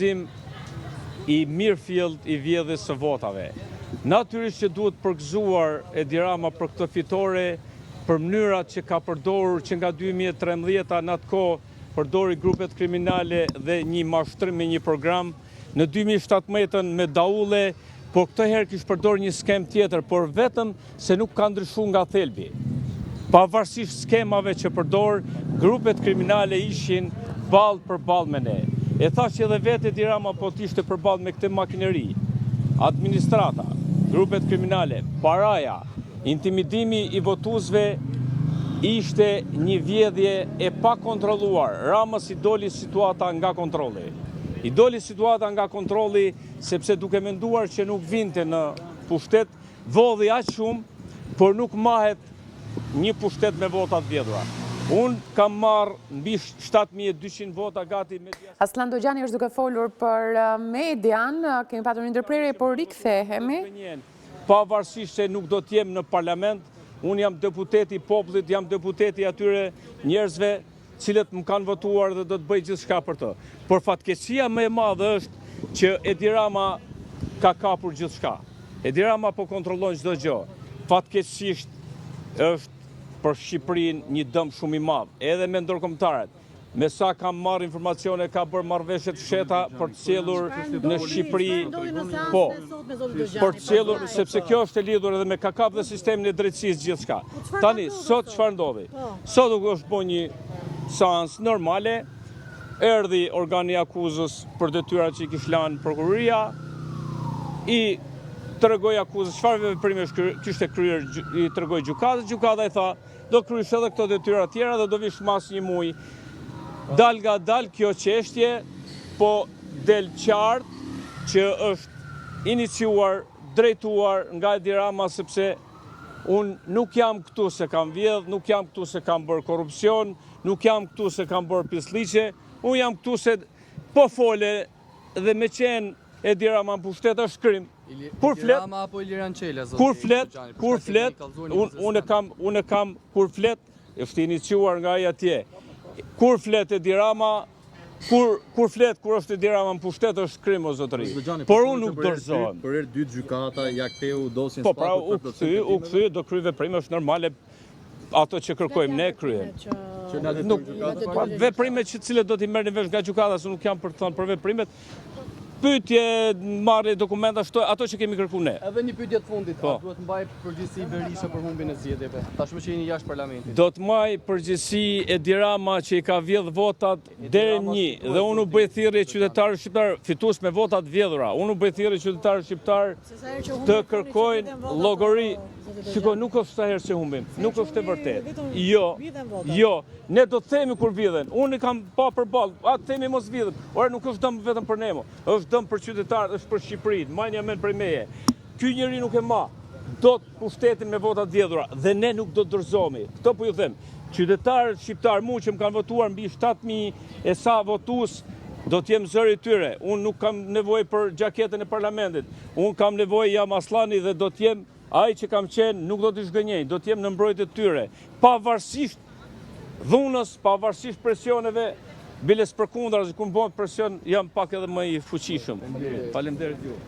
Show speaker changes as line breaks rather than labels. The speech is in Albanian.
I Mirfield i vjedhjes së votave. Natyrisht që duhet përgëzuar Edi Rama për këtë fitore, për mënyrat që ka përdorur që nga 2013 në atë kohë përdori grupet kriminale dhe një mashtrim me një program, në 2017 me daulle, por këtë herë kishte përdorur një skem tjetër, por vetëm se nuk ka ndryshuar nga thelbi. Pavarësisht skemave që përdor, grupet kriminale ishin ballë për ballë me ne. E thash që edhe vetë Edi Rama po t'ishte përballë me këtë makineri, administrata, grupet kriminale, paraja, intimidimi i votuesve ishte një vjedhje e pa kontrolluar. Ramës i doli situata nga kontrolli. I doli situata nga kontrolli sepse duke menduar që nuk vinte në pushtet, vodhi aq shumë, por nuk mahet një pushtet me votat vjedhura. Unë kam marrë mbi 7.200 vota gati media.
Aslan Dogjani është duke folur për median, kemi patur një ndërprerje, por rikthehemi.
Pavarësisht se nuk do t'jem në parlament, unë jam deputeti i popullit, jam deputeti atyre njerëzve cilët më kanë votuar dhe do të bëj gjithçka për të. Por fatkeqësia më e madhe është që Edi Rama ka kapur gjithçka. Edi Rama po kontrollon çdo gjë. Fatkeqësisht është për Shqipërinë një dëm shumë i madh, edhe me ndërkombëtarët. Me sa kam marrë informacione, ka bërë marrëveshje të fsheta për të sjellur në Shqipëri. Po, për të sjellur, sepse kjo është e lidhur edhe me KAKAP dhe sistemin e drejtësisë gjithçka. Tani, sot çfarë ndodhi? Sot është bërë një seancë normale, erdhi organi i akuzës për detyrat që i kishte lënë prokuroria, i tregoi akuzës çfarë veprime kishte kryer, i tregoi gjykatës, gjykata i tha, do kryesh edhe këto detyra tjera dhe do vish mas një muaj. Dal nga dal kjo çështje, po del qartë që është iniciuar, drejtuar nga Edi Rama, sepse unë nuk jam këtu se kam vjedh, nuk jam këtu se kam bërë korrupsion, nuk jam këtu se kam bërë pisliqe, unë jam këtu se po fole dhe me qenë Edi Rama në pushtet është krim. Kur flet, unë kam kur flet, është iniciuar nga ai atje. Kur flet Edi Rama, kur flet kur është Edi Rama në pushtet është krim o zotëri. Por unë nuk dorëzohem.
Për herë dytë gjykata ja ktheu dosjen
po pra u kthy, do kryej veprime është normale. Ato që kërkojmë ne kryejmë. Veprime që cilët do t'i merrni vesh nga gjykata, se nuk jam për të thënë për veprimet. Pyetje, marrje dokumenta, ato që kemi kërkuar ne.
Edhe një pyetje të fundit, a duhet mbaj përgjegjësi Berisha për humbjen e zgjedhjeve, tashmë që jeni jashtë parlamentit?
Do të mbaj përgjegjësi Edi Rama që i ka vjedh votat deri në 1 dhe unë u bëj thirrje qytetarëve shqiptar fitues me votat vjedhura. Unë u bëj thirrje qytetarëve shqiptar të kërkojnë llogari. Shiko, nuk është sa herë që humbim, nuk është e vërtetë. Jo, ne do të themi kur vjedhen. Unë kam pa përballë, atë themi mos vjedhen. Ora nuk është dëm vetëm për ne, është dëm për qytetarët, është për Shqipërinë. Mbajini mend prej meje. Ky njeri nuk e ma dot pushtetin me votat vjedhura dhe ne nuk do të dorëzohemi. Këtë po ju them. Qytetarët shqiptar mu që më kanë votuar mbi 7.000 e sa votues, do t'jem zëri tyre. Unë nuk kam nevojë për gjaketën e parlamentit. Unë kam nevojë, jam Aslani dhe do t'jem ai që kam qenë, nuk do t'i zhgënjej, do t'jem në mbrojtje të tyre. Pavarësisht dhunës, pavarësisht presioneve, biles përkundra, kur bëhet presion, jam pak edhe më i fuqishëm. Faleminderit ju.